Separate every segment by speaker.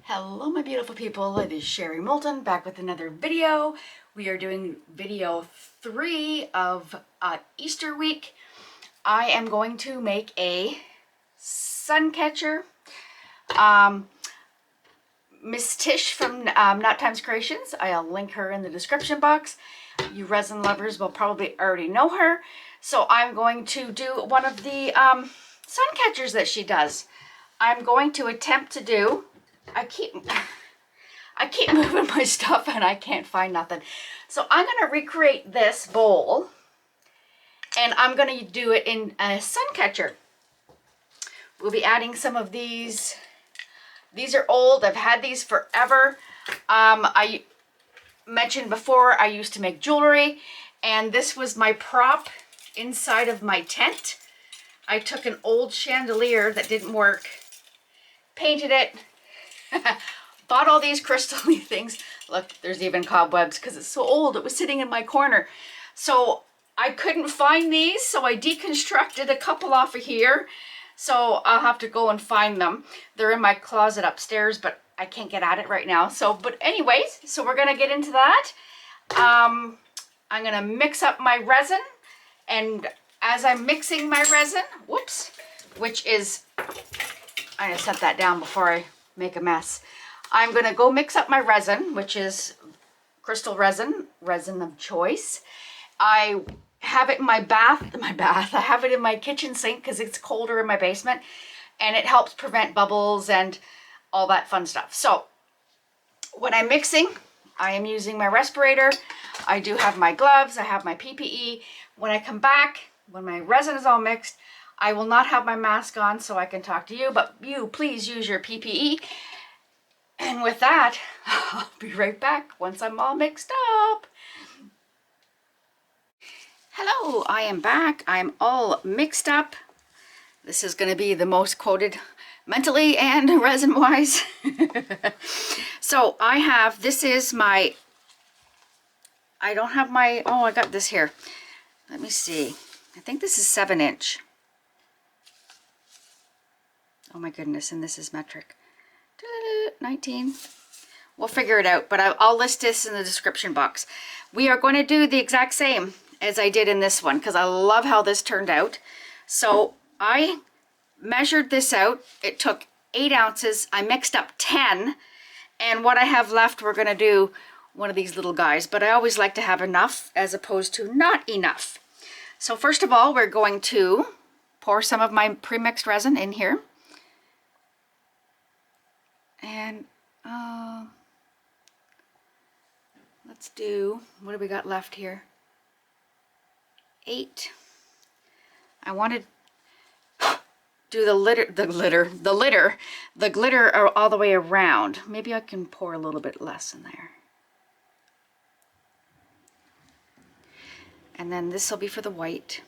Speaker 1: Hello my beautiful people, it is Sherry Moulton back with another video. We are doing video 3 of Easter week. I am going to make a Suncatcher. Miss Tish from Knot Times Creations, I'll link her in the description box. You resin lovers will probably already know her. So I'm going to do one of the Suncatchers that she does. I'm going to attempt to do, I keep moving my stuff and I can't find nothing. So I'm going to recreate this bowl and I'm going to do it in a Suncatcher. We'll be adding some of these. These are old. I've had these forever. I mentioned before I used to make jewelry and this was my prop inside of my tent. I took an old chandelier that didn't work, painted it, bought all these crystal-y things. Look, there's even cobwebs because it's so old. It was sitting in my corner. So I couldn't find these, so I deconstructed a couple off of here. So I'll have to go and find them. They're in my closet upstairs, but I can't get at it right now. So, but anyways, so we're gonna get into that. I'm gonna mix up my resin, and as I'm mixing my resin, whoops, which is, I'm gonna set that down before I make a mess. I'm gonna go mix up my resin, which is Krystal Resin, resin of choice. I have it in my bath, I have it in my kitchen sink because it's colder in my basement and it helps prevent bubbles and all that fun stuff. So when I'm mixing, I am using my respirator. I do have my gloves, I have my PPE. When I come back, when my resin is all mixed, I will not have my mask on so I can talk to you, but you please use your PPE. And with that, I'll be right back once I'm all mixed up. Hello, I am back. I'm all mixed up. This is going to be the most quoted mentally and resin-wise. So I have, this is my, I don't have my, oh, I got this here. Let me see. I think this is 7-inch. Oh my goodness, and this is metric. 19. We'll figure it out, but I'll list this in the description box. We are going to do the exact same as I did in this one because I love how this turned out. So I measured this out. It took 8 ounces. I mixed up 10, and what I have left, we're going to do one of these little guys, but I always like to have enough as opposed to not enough. So first of all, we're going to pour some of my pre-mixed resin in here. And let's do, what do we got left here? 8. I want to do the glitter all the way around. Maybe I can pour a little bit less in there. And then this will be for the white.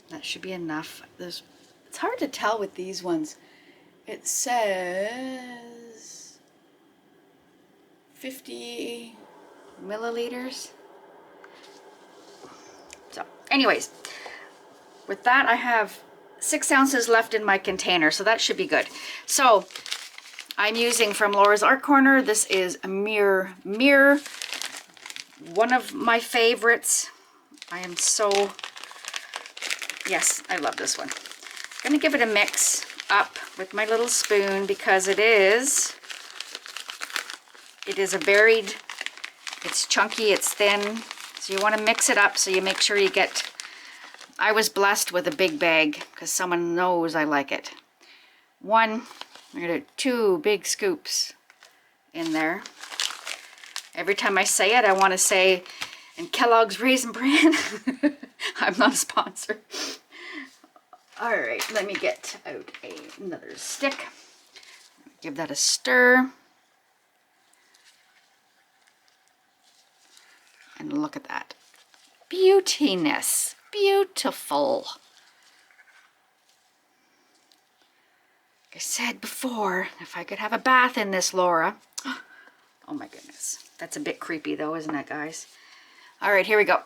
Speaker 1: That should be enough. It's hard to tell with these ones. It says 50 milliliters. So anyways, with that I have 6 ounces left in my container, so that should be good. So I'm using from Laura's Art Corner. This is a mirror, one of my favorites. I am so, yes, I love this one. I'm gonna give it a mix up with my little spoon because it is a varied, it's chunky, it's thin, so you want to mix it up so you make sure you get, I was blessed with a big bag because someone knows I like it. I'm gonna do 2 big scoops in there. Every time I say it, I want to say, and Kellogg's Raisin Bran. I'm not a sponsor. All right, let me get out another stick. Give that a stir. And look at that. Beautiness. Beautiful. Like I said before, if I could have a bath in this, Laura. Oh my goodness. That's a bit creepy though, isn't it, guys? All right, here we go.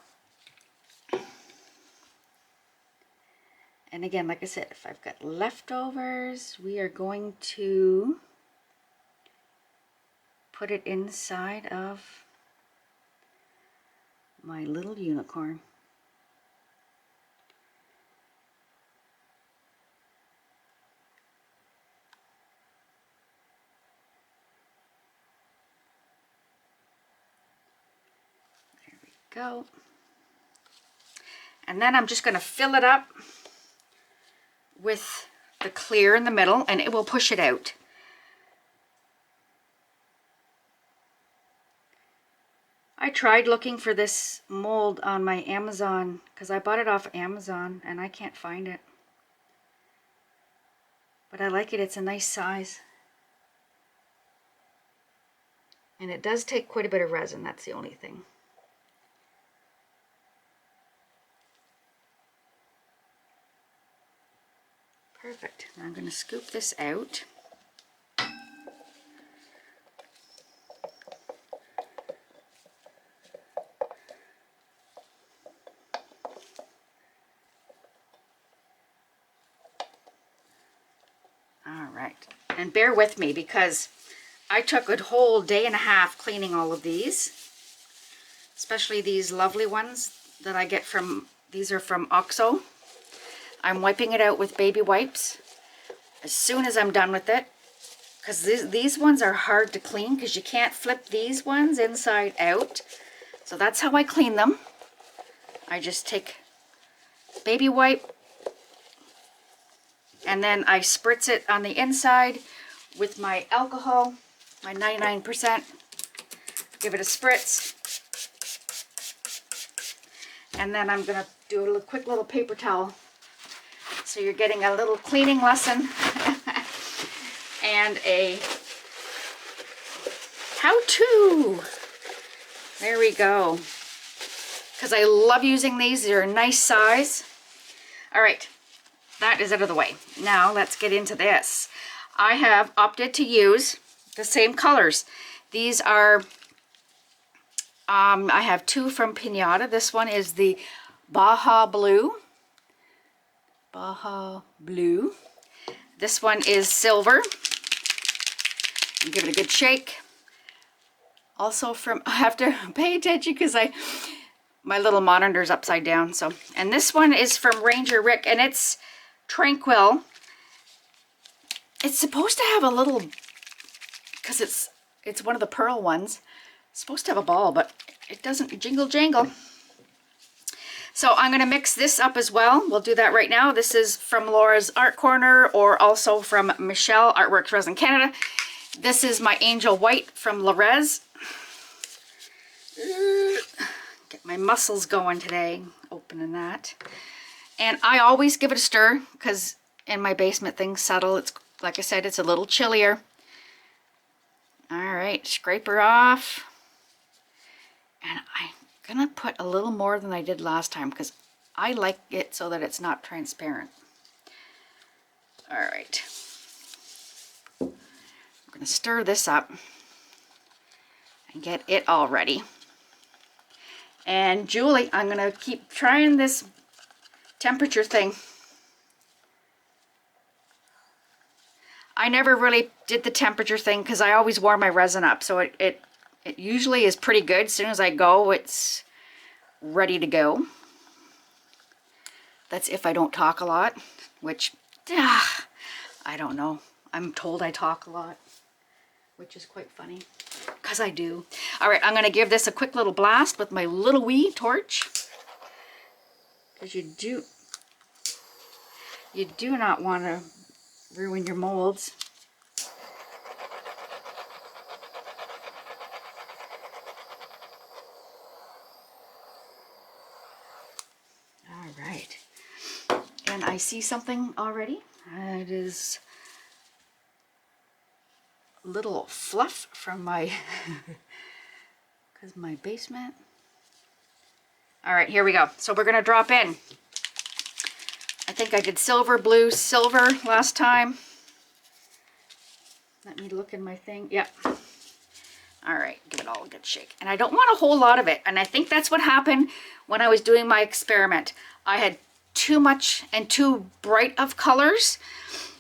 Speaker 1: And And again, like I said, if I've got leftovers, we are going to put it inside of my little unicorn. There we go. And then I'm just going to fill it up with the clear in the middle, and it will push it out. I tried looking for this mold on my Amazon, because I bought it off Amazon and I can't find it. But I like it, it's a nice size. And it does take quite a bit of resin, that's the only thing. Perfect. Now I'm going to scoop this out. All right. And bear with me because I took a whole day and a half cleaning all of these, especially these lovely ones that I get from, these are from OXO. I'm wiping it out with baby wipes as soon as I'm done with it, because these ones are hard to clean because you can't flip these ones inside out. So that's how I clean them. I just take baby wipe and then I spritz it on the inside with my alcohol, my 99%. Give it a spritz. And then I'm going to do a quick little paper towel. So you're getting a little cleaning lesson and a how-to. There we go. Because I love using these. They're a nice size. All right, that is out of the way. Now let's get into this. I have opted to use the same colors. These are, I have two from Piñata. This one is the Baja Blue. Baja Blue. This one is silver. Give it a good shake. Also from, I have to pay attention because my little monitor's upside down. So, and this one is from Ranger Rick, and it's Tranquil. It's supposed to have a little, because it's one of the pearl ones. It's supposed to have a ball, but it doesn't jingle jangle. So I'm going to mix this up as well. We'll do that right now. This is from Laura's Art Corner, or also from Michelle, Artworks Resin Canada. This is my Angel White from Rez. Get my muscles going today, opening that. And I always give it a stir, because in my basement things settle. It's, like I said, it's a little chillier. All right, scrape her off. And I'm gonna put a little more than I did last time because I like it so that it's not transparent. All right, I'm gonna stir this up and get it all ready. And Julie, I'm gonna keep trying this temperature thing. I never really did the temperature thing because I always warm my resin up, so it usually is pretty good. As soon as I go, it's ready to go. That's if I don't talk a lot, which, I don't know. I'm told I talk a lot, which is quite funny, because I do. All right, I'm going to give this a quick little blast with my little wee torch, because you do not want to ruin your molds. All right, and I see something already. It is a little fluff from my because my basement. All right, here we go. So we're gonna drop in. I think I did silver, blue, silver last time. Let me look in my thing. Yep. All right, give it all a good shake. And I don't want a whole lot of it. And I think that's what happened when I was doing my experiment. I had too much and too bright of colors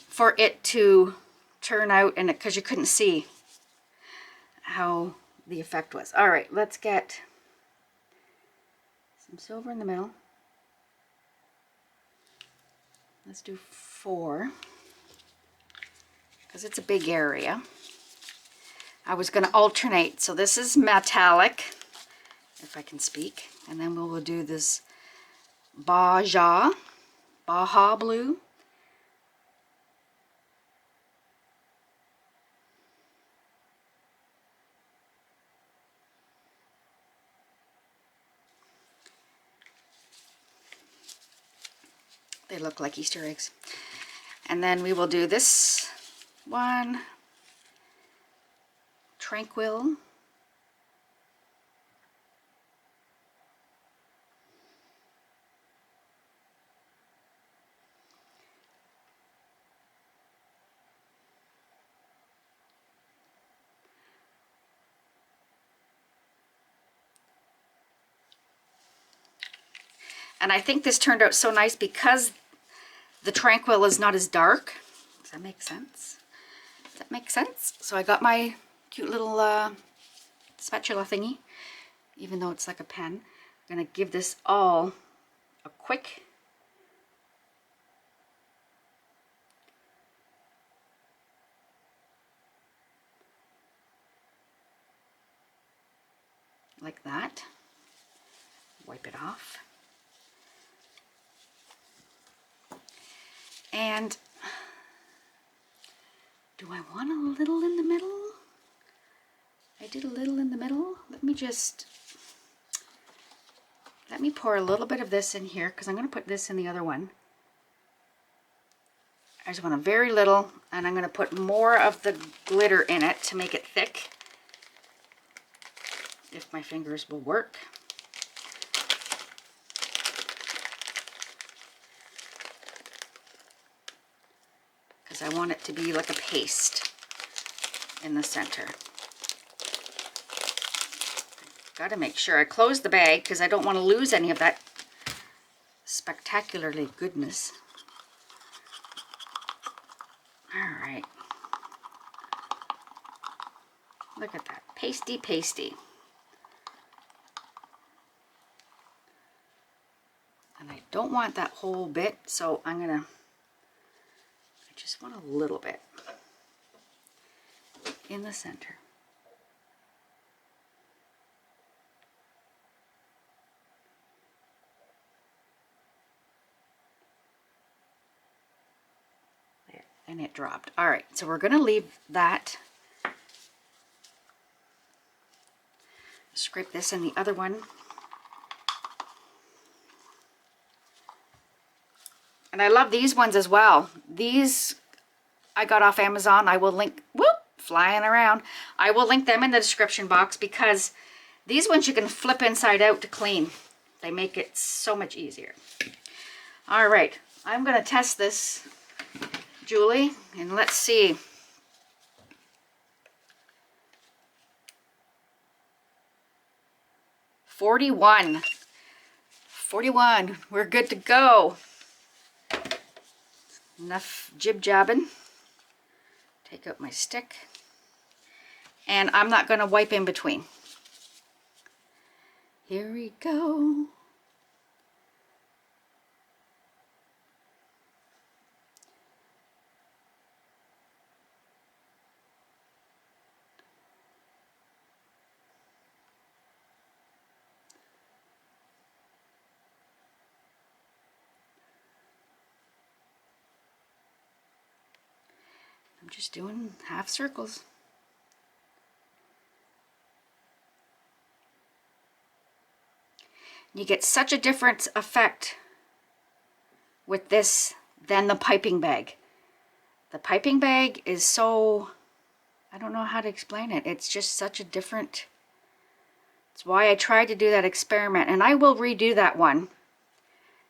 Speaker 1: for it to turn out, and because you couldn't see how the effect was. All right, let's get some silver in the middle. Let's do 4 because it's a big area. I was going to alternate, so this is metallic, if I can speak, and then we'll do this Baja blue. They look like Easter eggs. And then we will do this one, Tranquil. And I think this turned out so nice because the Tranquil is not as dark. Does that make sense? Does that make sense? So I got my cute little spatula thingy, even though it's like a pen. I'm gonna give this all a quick like that. Wipe it off. And do I want a little in the middle? I did a little in the middle. Let me pour a little bit of this in here because I'm going to put this in the other one. I just want a very little, and I'm going to put more of the glitter in it to make it thick, if my fingers will work. Because I want it to be like a paste in the center. Got to make sure I close the bag because I don't want to lose any of that spectacularly goodness. All right. Look at that. Pasty, pasty. And I don't want that whole bit, so I just want a little bit in the center. There, and it dropped. All right, so we're going to leave that. Scrape this in the other one. And I love these ones as well. These I got off Amazon. I will link, flying around. I will link them in the description box because these ones you can flip inside out to clean. They make it so much easier. All right, I'm going to test this, Julie, and let's see. $41. We're good to go. Enough jib-jabbing. Take out my stick. And I'm not going to wipe in between. Here we go. I'm just doing half circles. You get such a different effect with this than the piping bag. The piping bag is so, I don't know how to explain it. It's just such a different, it's why I tried to do that experiment. And I will redo that one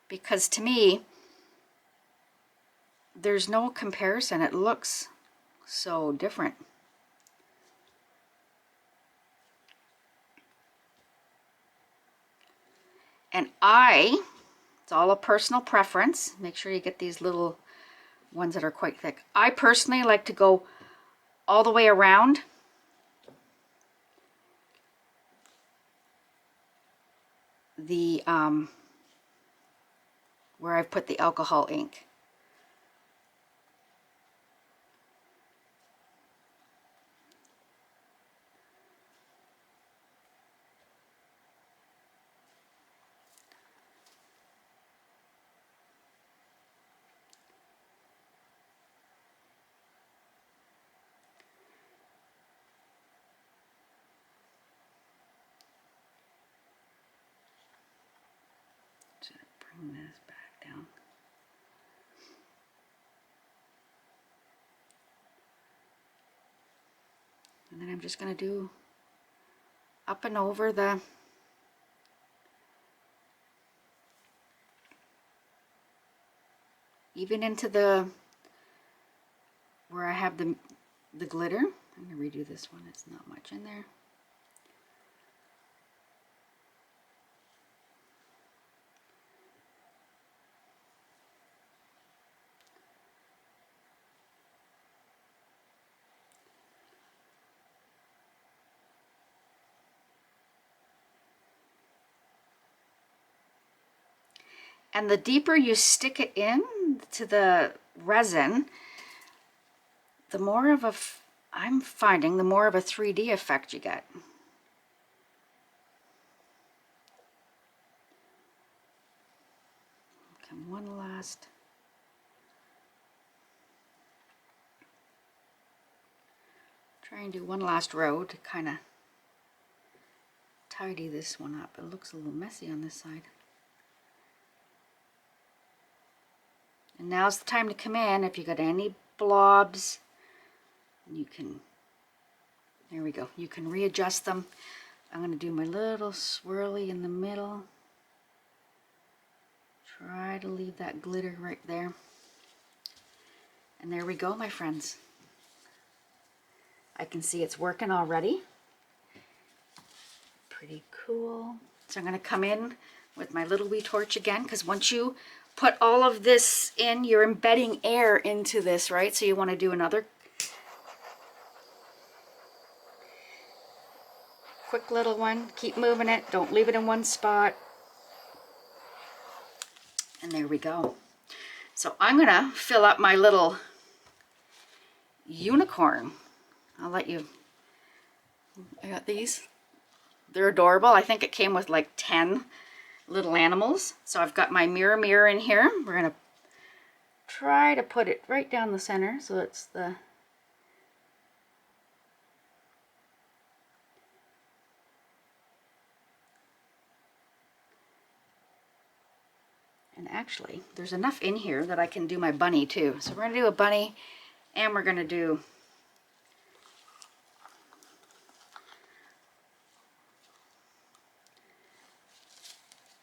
Speaker 1: because to me, there's no comparison. It looks so different. And I It's all a personal preference. Make sure you get these little ones that are quite thick. I personally like to go all the way around the where I've put the alcohol ink. Bring this back down. And then I'm just going to do up and over the even into the where I have the glitter. I'm going to redo this one. It's not much in there. And the deeper you stick it in to the resin, the more of a, I'm finding, the more of a 3D effect you get. Okay, one last. Try and do one last row to kind of tidy this one up. It looks a little messy on this side. And now's the time to come in. If you got any blobs, you can, there we go, you can readjust them. I'm going to do my little swirly in the middle. Try to leave that glitter right there. And there we go, my friends. I can see it's working already. Pretty cool. So I'm going to come in with my little wee torch again, because once you put all of this in, you're embedding air into this, right? So you want to do another quick little one. Keep moving it. Don't leave it in one spot. And there we go. So I'm going to fill up my little unicorn. I'll let you, I got these. They're adorable. I think it came with like 10 little animals. So I've got my mirror in here. We're going to try to put it right down the center so it's the and actually there's enough in here that I can do my bunny too. So we're going to do a bunny and we're going to do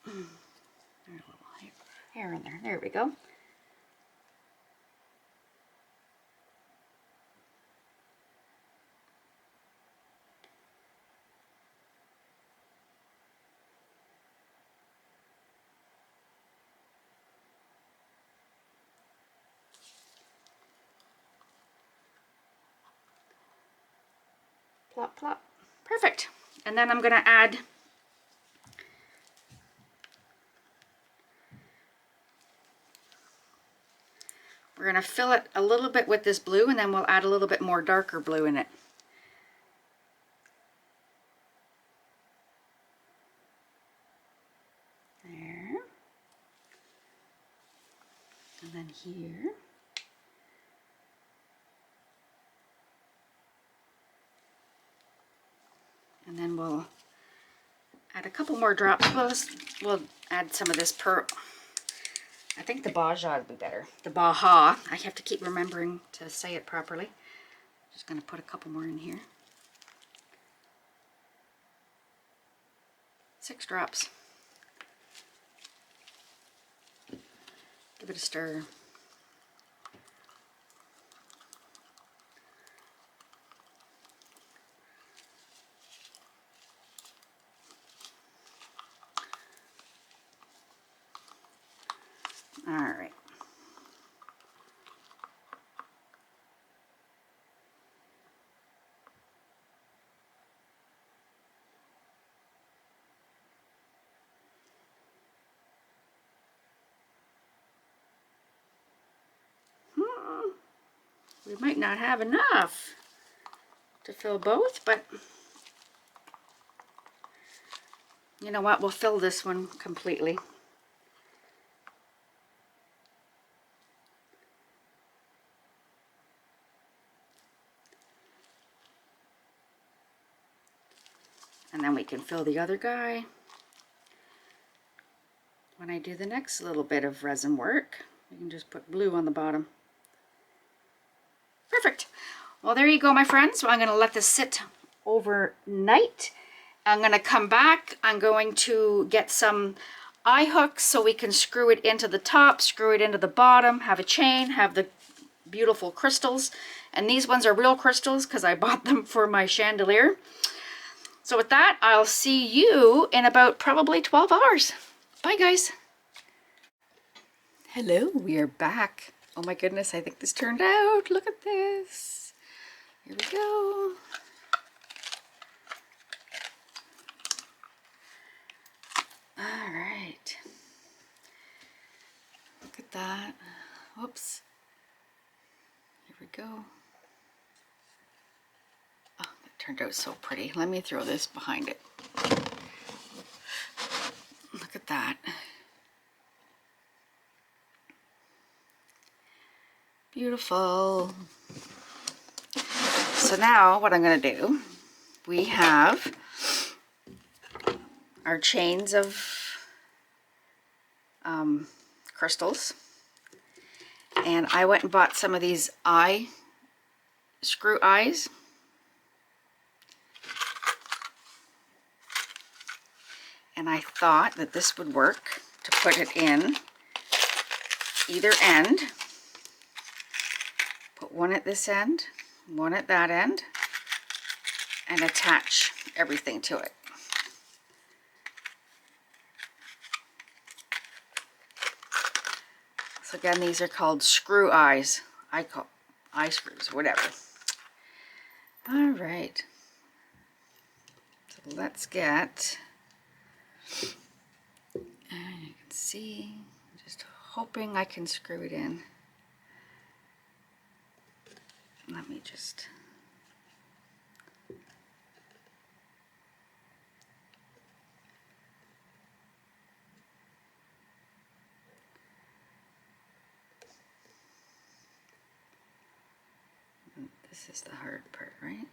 Speaker 1: there's a little hair in there. There we go. Plop, plop. Perfect. And then I'm going to add we're going to fill it a little bit with this blue, and then we'll add a little bit more darker blue in it. There. And then here. And then we'll add a couple more drops. We'll add some of this pearl. I think the Baja would be better. The Baja. I have to keep remembering to say it properly. Just going to put a couple more in here. 6 drops. Give it a stir. All right. We might not have enough to fill both, but you know what? We'll fill this one completely. And then we can fill the other guy when I do the next little bit of resin work. We can just put blue on the bottom. Perfect. Well, there you go, my friends. So I'm going to let this sit overnight. I'm going to come back. I'm going to get some eye hooks so we can screw it into the top, screw it into the bottom, have a chain, have the beautiful crystals. And these ones are real crystals because I bought them for my chandelier. So with that, I'll see you in about probably 12 hours. Bye, guys. Hello, we are back. Oh my goodness, I think this turned out. Look at this. Here we go. All right. Look at that. Whoops. Here we go. Oh, that turned out so pretty. Let me throw this behind it. Look at that. Beautiful. So now what I'm going to do, we have our chains of crystals, and I went and bought some of these screw eyes. And I thought that this would work to put it in either end. Put one at this end, one at that end, and attach everything to it. So again, these are called screw eyes. I call eye screws, whatever. All right. So let's get, and you can see, I'm just hoping I can screw it in. Let me just, this is the hard part, right?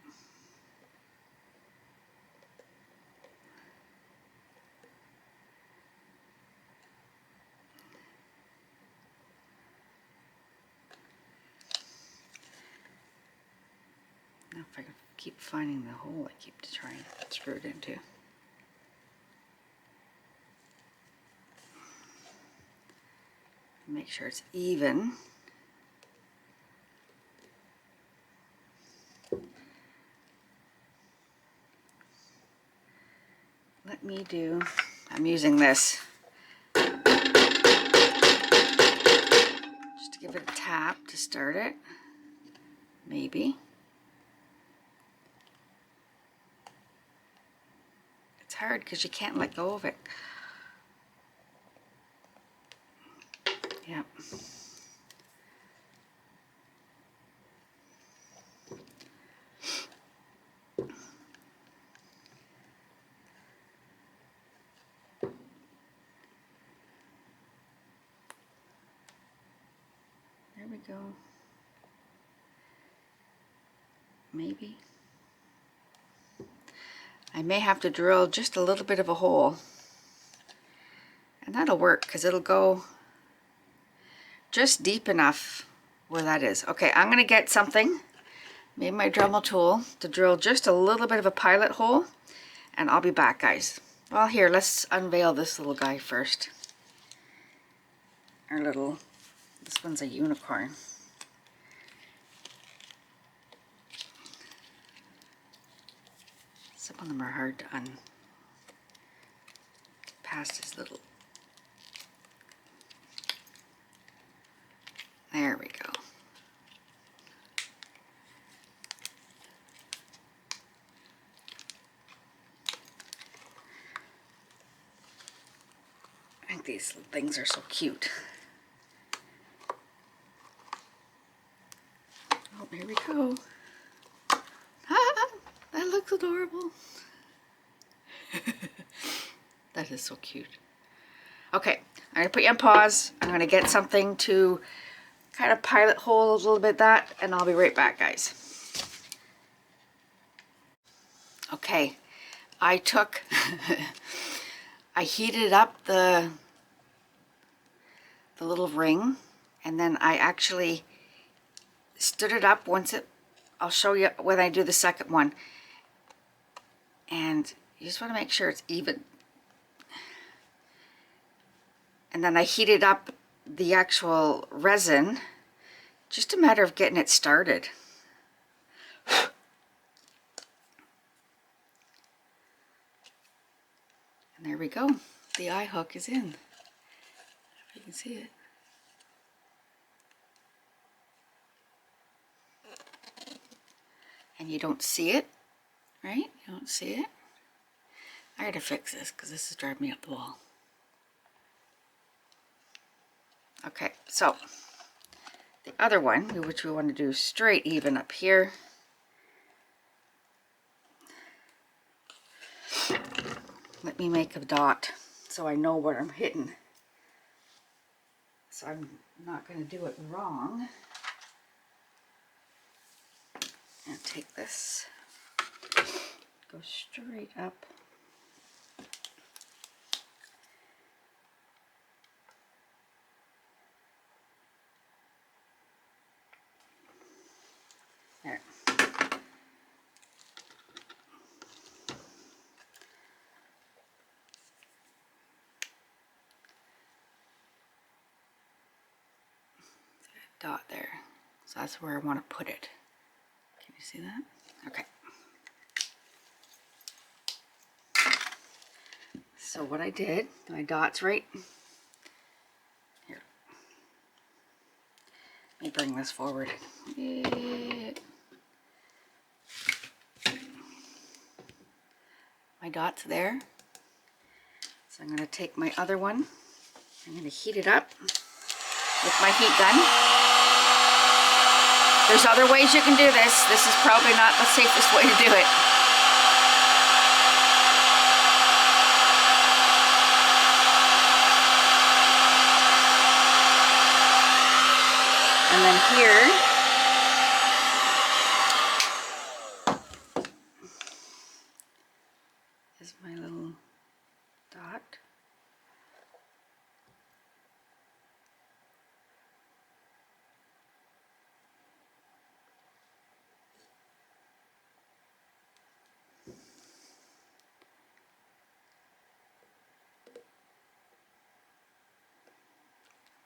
Speaker 1: Now if I can keep finding the hole I keep trying to screw it into. Make sure it's even. Let me do, I'm using this just to give it a tap to start it, maybe. It's hard because you can't let go of it. Yep. There we go. Maybe. I may have to drill just a little bit of a hole. And that'll work because it'll go just deep enough where that is. Okay, I'm going to get something, maybe my Dremel tool, to drill just a little bit of a pilot hole, and I'll be back, guys. Well, here, let's unveil this little guy first. Our little, this one's a unicorn. Some of them are hard to past his little There we go. I think these things are so cute. Oh, here we go. Ah, that looks adorable. That is so cute. Okay, I'm gonna put you on pause. I'm gonna get something to kind of pilot hole a little bit that, and I'll be right back, guys. Okay, I took, I heated up the little ring, and then I actually stood it up once it, I'll show you when I do the second one. And you just want to make sure it's even. And then I heated up the actual resin, just a matter of getting it started. And there we go. The eye hook is in. If you can see it. And you don't see it, right? You don't see it. I gotta fix this because this is driving me up the wall. Okay, so the other one, which we want to do straight even up here. Let me make a dot so I know where I'm hitting. So I'm not going to do it wrong. And take this, go straight up. There. Dot there. So that's where I want to put it. Can you see that? Okay. So what I did, my dot's right here. Let me bring this forward. My dot's there. So I'm going to take my other one. I'm going to heat it up with my heat gun. There's other ways you can do this. This is probably not the safest way to do it. And then here, is my little dot.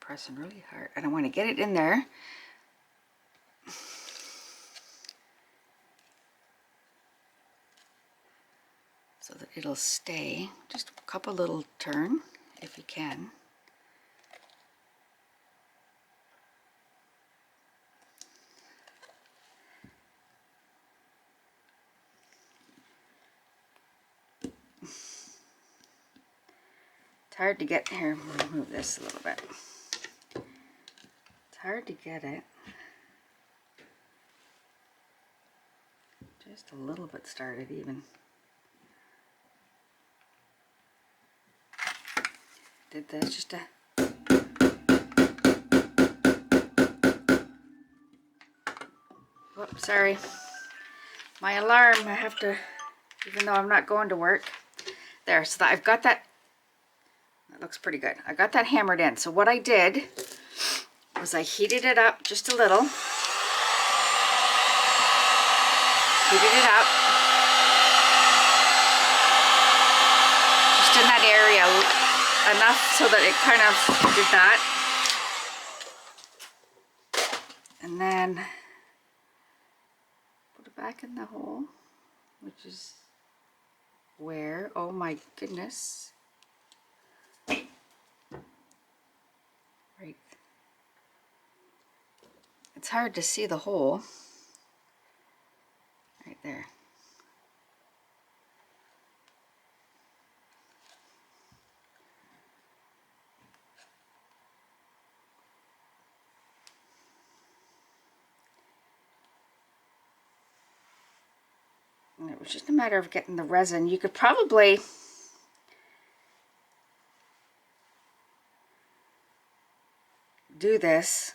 Speaker 1: Pressing really hard, and I want to get it in there. So that it'll stay. Just a couple little turn, if you can. It's hard to get here. We'll move this a little bit. It's hard to get it. Just a little bit started even. Did this just a... Whoops, sorry. My alarm, I have to, even though I'm not going to work. There, so that I've got that. That looks pretty good. I got that hammered in. So what I did was I heated it up just a little. Heated it up. Just in that area. Enough so that it kind of did that. And then put it back in the hole, which is where, oh my goodness. Right. It's hard to see the hole right there. And it was just a matter of getting the resin. You could probably do this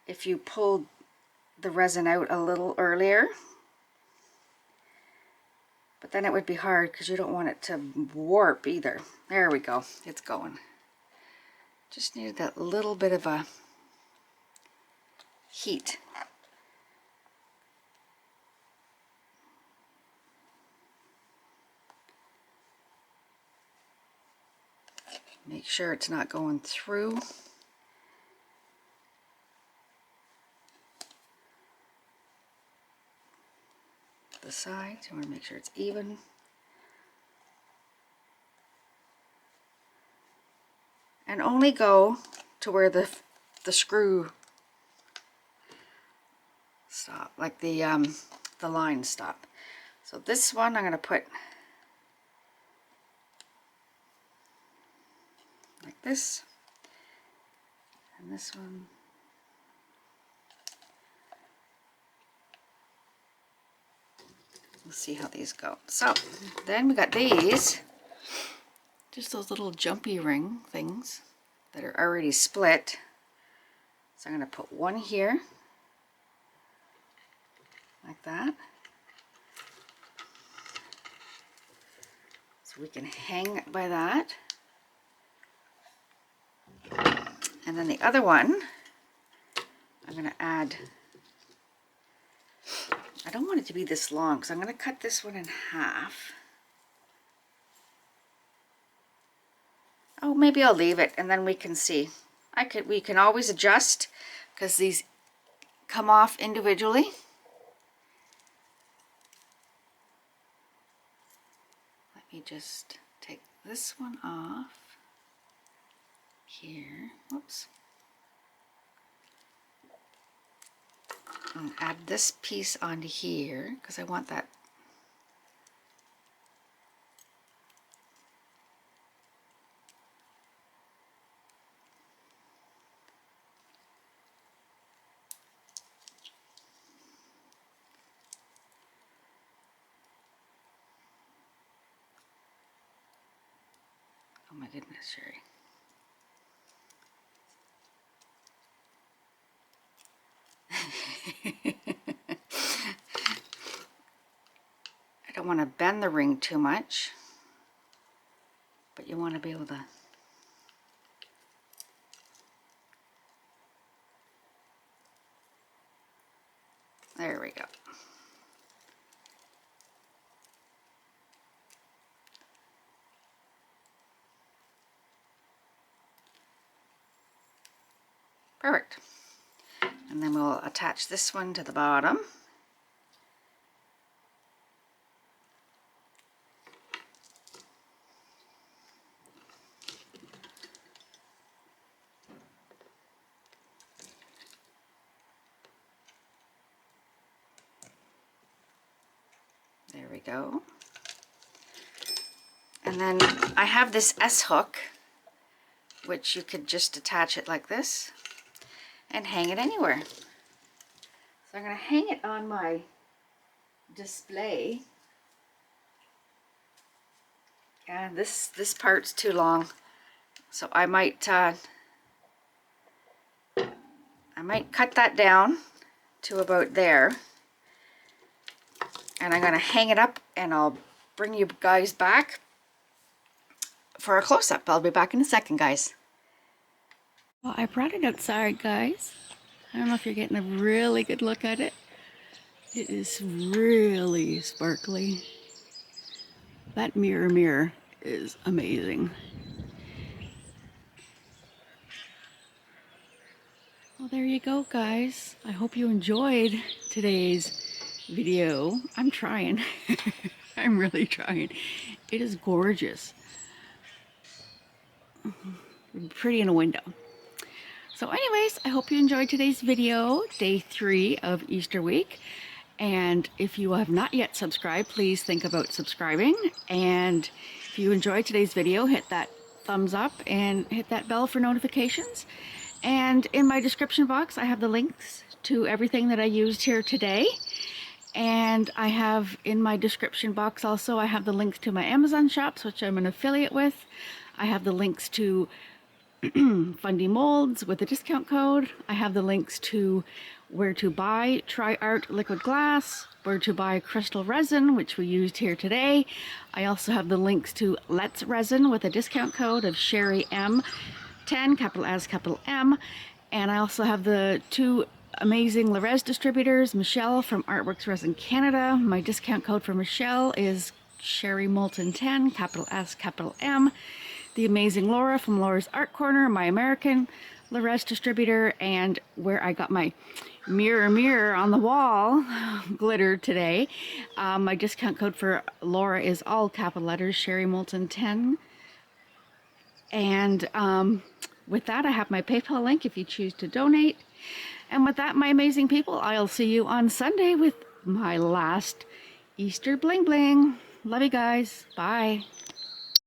Speaker 1: if you pulled the resin out a little earlier, but then it would be hard because you don't want it to warp either. There we go, it's going. Just needed that little bit of a heat. Make sure it's not going through. The sides, you want to make sure it's even. And only go to where the screw stop, like the line stop. So this one I'm going to put like this, and this one we'll see how these go. So then we got these, just those little jumpy ring things that are already split. So I'm going to put one here like that, so we can hang by that. And then the other one I'm going to add, I don't want it to be this long because I'm going to cut this one in half. Oh, maybe I'll leave it and then we can see. We can always adjust because these come off individually. Let me just take this one off here. Whoops. And add this piece onto here because I want that. Oh my goodness, Sherry. I don't want to bend the ring too much, but you want to be able to there we go. Perfect. And then we'll attach this one to the bottom. There we go. And then I have this S hook, which you could just attach it like this and hang it anywhere. So I'm going to hang it on my display. And this part's too long, so I might cut that down to about there. And I'm going to hang it up and I'll bring you guys back for a close-up. I'll be back in a second, guys. Well, I brought it outside, guys. I don't know if you're getting a really good look at it. It is really sparkly. That mirror is amazing. Well, there you go, guys. I hope you enjoyed today's video. I'm trying. I'm really trying. It is gorgeous. Pretty in a window. So anyways, I hope you enjoyed today's video, day 3 of Easter week. And if you have not yet subscribed, please think about subscribing. And if you enjoyed today's video, hit that thumbs up and hit that bell for notifications. And in my description box, I have the links to everything that I used here today. And I have in my description box also, I have the links to my Amazon shops, which I'm an affiliate with. I have the links to Fundy Molds with a discount code. I have the links to where to buy TriArt liquid glass, where to buy Krystal Resin, which we used here today. I also have the links to Let's Resin with a discount code of Sherry M10, capital S, capital M. And I also have the 2 amazing Rez distributors, Michelle from Artworks Resin Canada. My discount code for Michelle is Sherry Moulton 10, capital S, capital M. The amazing Laura from Laura's Art Corner, my American Rez distributor, and where I got my mirror on the wall glitter today. My discount code for Laura is all capital letters, Sherry Moulton 10. And with that, I have my PayPal link if you choose to donate. And with that, my amazing people, I'll see you on Sunday with my last Easter bling bling. Love you guys. Bye.